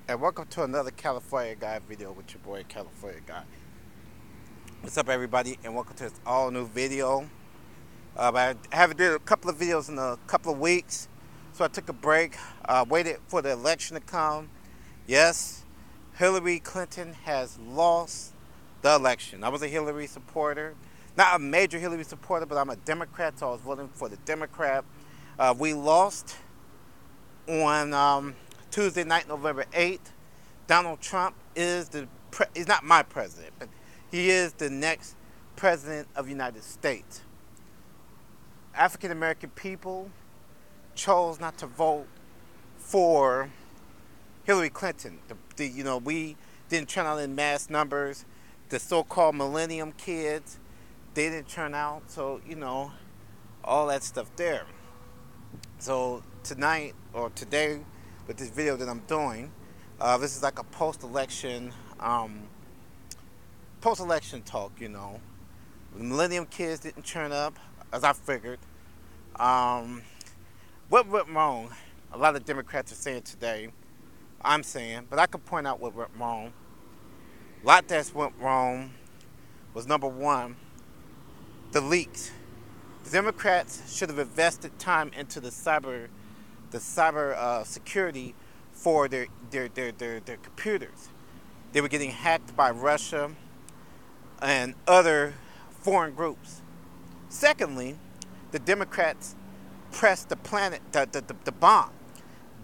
And welcome to another California Guy video with your boy California Guy. What's up, everybody, and welcome to this all new video. I haven't did a couple of videos in a couple of weeks, so I took a break. Waited for the election to come. Yes, Hillary Clinton has lost the election. I was a Hillary supporter, not a major Hillary supporter, but I'm a Democrat, so I was voting for the Democrat. We lost on Tuesday night, November 8th. Donald Trump is he's not my president, but he is the next president of the United States. African American people chose not to vote for Hillary Clinton. We didn't turn out in mass numbers. The so-called millennium kids, they didn't turn out. So, all that stuff there. So tonight or today, with this video that I'm doing, this is like a post-election talk. The millennium kids didn't turn up, as I figured. What went wrong? A lot of Democrats are saying today. I'm saying, but I can point out what went wrong. A lot that went wrong was number one, the leaks. The Democrats should have invested time into the cyber security for their computers. They were getting hacked by Russia and other foreign groups. Secondly, the Democrats pressed the bomb.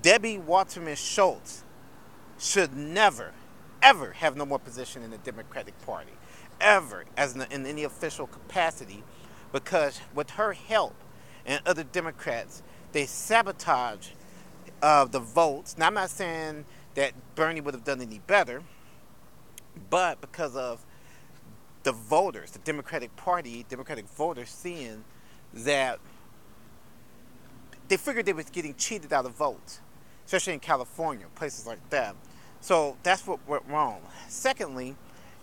Debbie Wasserman Schultz should never, ever have no more position in the Democratic Party, ever, in any official capacity, because with her help and other Democrats, they sabotage the votes. Now, I'm not saying that Bernie would have done any better, but because of the voters, the Democratic Party, Democratic voters seeing that they figured they was getting cheated out of votes, especially in California, places like that. So that's what went wrong. Secondly,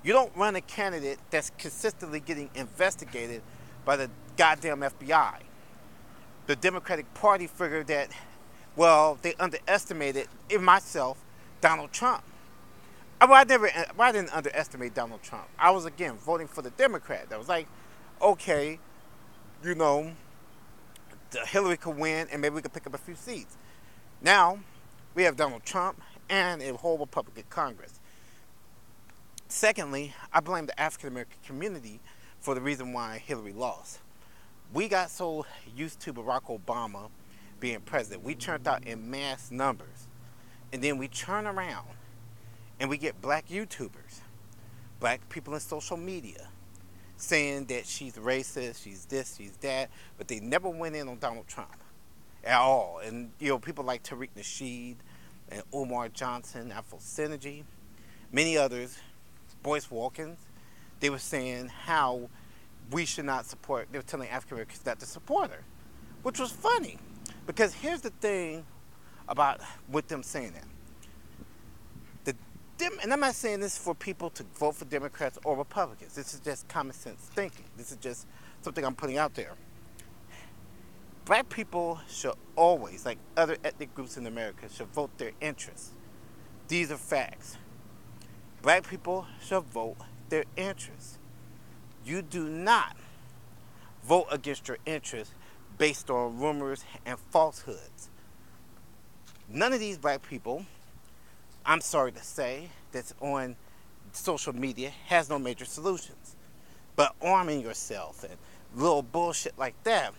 you don't run a candidate that's consistently getting investigated by the goddamn FBI. The Democratic Party figured that, well, they underestimated, in myself, Donald Trump. I didn't underestimate Donald Trump. I was, again, voting for the Democrat. I was like, okay, Hillary could win and maybe we could pick up a few seats. Now, we have Donald Trump and a whole Republican Congress. Secondly, I blame the African American community for the reason why Hillary lost. We got so used to Barack Obama being president. We turned out in mass numbers. And then we turn around and we get black YouTubers, black people in social media, saying that she's racist, she's this, she's that, but they never went in on Donald Trump at all. And, people like Tariq Nasheed and Umar Johnson, Afro Synergy, many others, Boyce Watkins, they were saying how we should not support, they were telling African Americans not to support her, which was funny. Because here's the thing about with them saying that. And I'm not saying this for people to vote for Democrats or Republicans. This is just common sense thinking. This is just something I'm putting out there. Black people should always, like other ethnic groups in America, should vote their interests. These are facts. Black people should vote their interests. You do not vote against your interests based on rumors and falsehoods. None of these black people, I'm sorry to say, that's on social media has no major solutions. But arming yourself and little bullshit like that.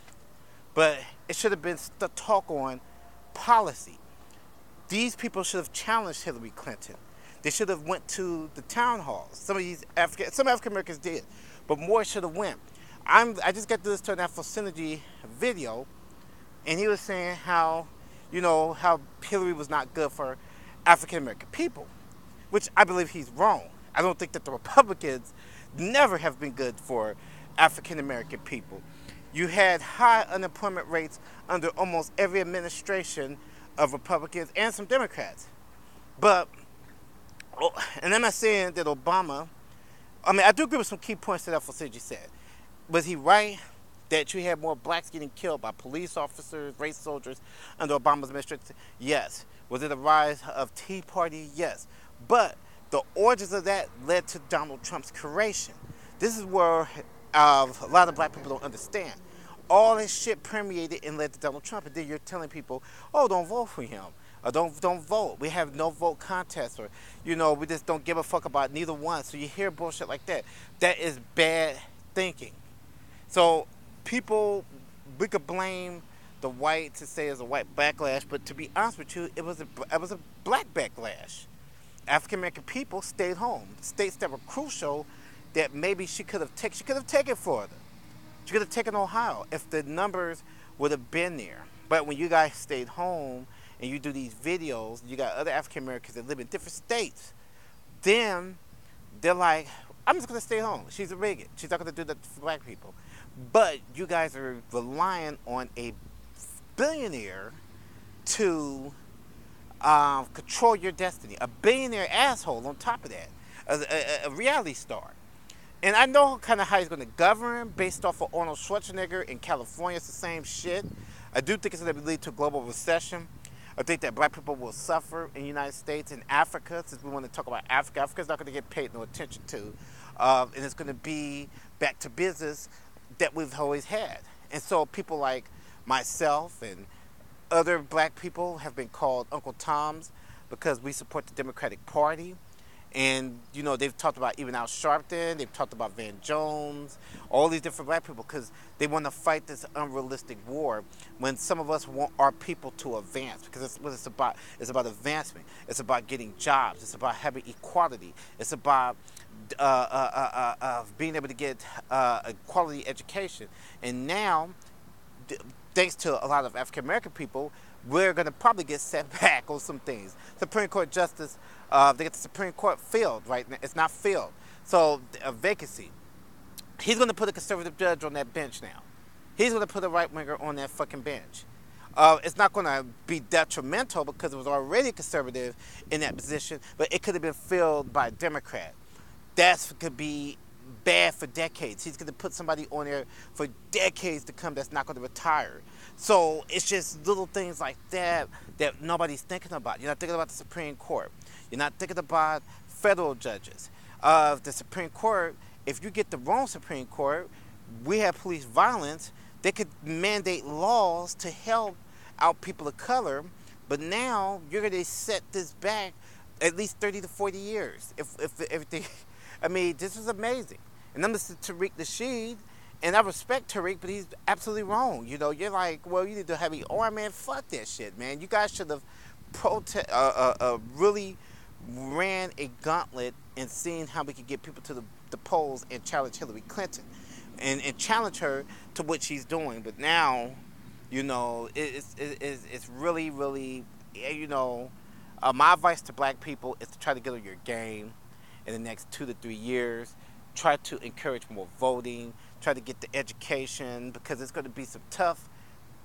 But it should have been the talk on policy. These people should have challenged Hillary Clinton. They should have went to the town halls. Some African Americans did, but more should have went. I just got this to an Afro Synergy video, and he was saying how Hillary was not good for African American people, which I believe he's wrong. I don't think that the Republicans never have been good for African American people. You had high unemployment rates under almost every administration of Republicans and some Democrats. And I'm not saying that Obama, I do agree with some key points that Afro Synergy said. Was he right that you had more blacks getting killed by police officers, race soldiers under Obama's administration? Yes. Was it a rise of Tea Party? Yes. But the origins of that led to Donald Trump's creation. This is where a lot of black people don't understand. All this shit permeated and led to Donald Trump, and then you're telling people, "Oh, don't vote for him, or don't vote. We have no vote contest, or we just don't give a fuck about neither one." So you hear bullshit like that. That is bad thinking. So people, we could blame the white to say it's a white backlash, but to be honest with you, it was a black backlash. African American people stayed home. States that were crucial, that maybe she could have taken further. She could have taken Ohio if the numbers would have been there. But when you guys stayed home and you do these videos, you got other African Americans that live in different states. Then they're like, "I'm just gonna stay home. She's a bigot. She's not gonna do that for black people." But you guys are relying on a billionaire to control your destiny. A billionaire asshole on top of that. A reality star. And I know kind of how he's going to govern based off of Arnold Schwarzenegger in California. It's the same shit. I do think it's going to lead to a global recession. I think that black people will suffer in the United States and Africa, since we want to talk about Africa. Africa's not going to get paid no attention to. And it's going to be back to business that we've always had. And so people like myself and other black people have been called Uncle Toms because we support the Democratic Party. And, they've talked about even Al Sharpton, they've talked about Van Jones, all these different black people, because they want to fight this unrealistic war when some of us want our people to advance, because it's what it's about. It's about advancement. It's about getting jobs. It's about having equality. It's about being able to get a quality education. And now, thanks to a lot of African American people, we're going to probably get set back on some things. Supreme Court Justice, they get the Supreme Court filled right now. It's not filled. So a vacancy. He's going to put a conservative judge on that bench now. He's going to put a right winger on that fucking bench. It's not going to be detrimental because it was already conservative in that position, but it could have been filled by a Democrat. That could be bad for decades. He's going to put somebody on there for decades to come that's not going to retire. So it's just little things like that that nobody's thinking about. You're not thinking about the Supreme Court. You're not thinking about federal judges. The Supreme Court, if you get the wrong Supreme Court, we have police violence. They could mandate laws to help out people of color, but now you're going to set this back at least 30 to 40 years. If everything, I mean, this is amazing. And I'm listening to Tariq Nasheed, and I respect Tariq, but he's absolutely wrong. You're like, well, you need to have your arm, man. Fuck that shit, man. You guys should have really ran a gauntlet and seen how we could get people to the polls and challenge Hillary Clinton and challenge her to what she's doing. But now, it's really, really, my advice to black people is to try to get on your game in the next 2 to 3 years. Try to encourage more voting. Try to get the education, because it's going to be some tough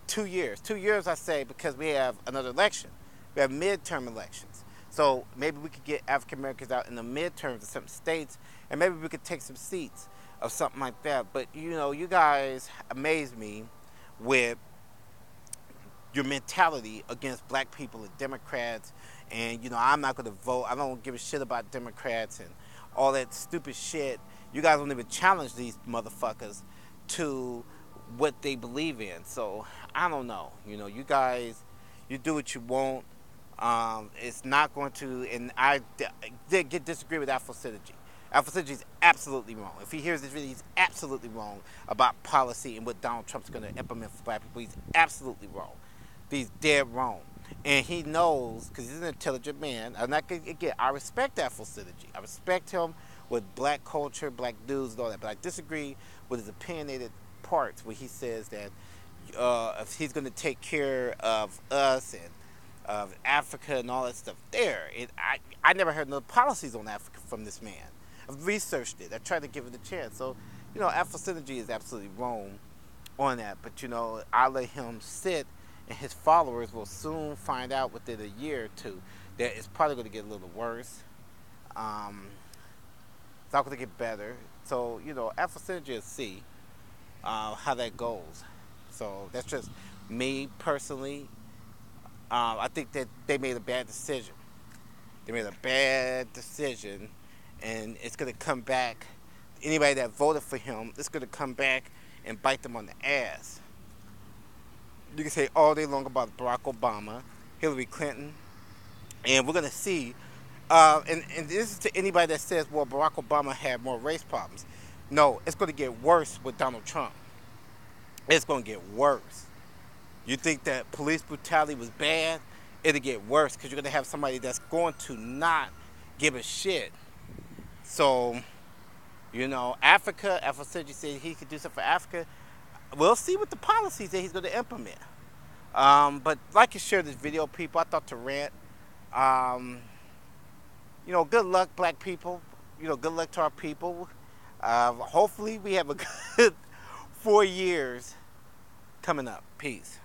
2 years. 2 years, I say, because we have another election. We have midterm elections. So maybe we could get African Americans out in the midterms in some states, and maybe we could take some seats of something like that. But, you guys amaze me with your mentality against black people and Democrats. And, I'm not going to vote. I don't give a shit about Democrats and all that stupid shit. You guys don't even challenge these motherfuckers to what they believe in. So, I don't know. You guys, you do what you want. It's not going to, and I did disagree with Afro Synergy. Afro Synergy is absolutely wrong. If he hears this video, he's absolutely wrong about policy and what Donald Trump's going to implement for black people. He's absolutely wrong. He's dead wrong. And he knows, because he's an intelligent man. And I respect Afro Synergy. I respect him with black culture, black dudes, and all that. But I disagree with his opinionated parts where he says that if he's going to take care of us and of Africa and all that stuff there. I never heard no policies on Africa from this man. I've researched it. I tried to give it a chance. So, Afro Synergy is absolutely wrong on that. But, I let him sit, and his followers will soon find out within a year or two that it's probably going to get a little worse. It's not going to get better. So, Afro Synergy will see how that goes. So that's just me personally. I think that they made a bad decision. They made a bad decision, and it's going to come back. Anybody that voted for him, it's going to come back and bite them on the ass. You can say all day long about Barack Obama, Hillary Clinton, and we're going to see. And this is to anybody that says, well, Barack Obama had more race problems. No, it's going to get worse with Donald Trump. It's going to get worse. You think that police brutality was bad? It'll get worse because you're going to have somebody that's going to not give a shit. So, Africa, Afrocentric said he could do something for Africa. We'll see what the policies that he's going to implement. But like I shared this video, people, I thought to rant. Good luck, black people. Good luck to our people. Hopefully we have a good 4 years coming up. Peace.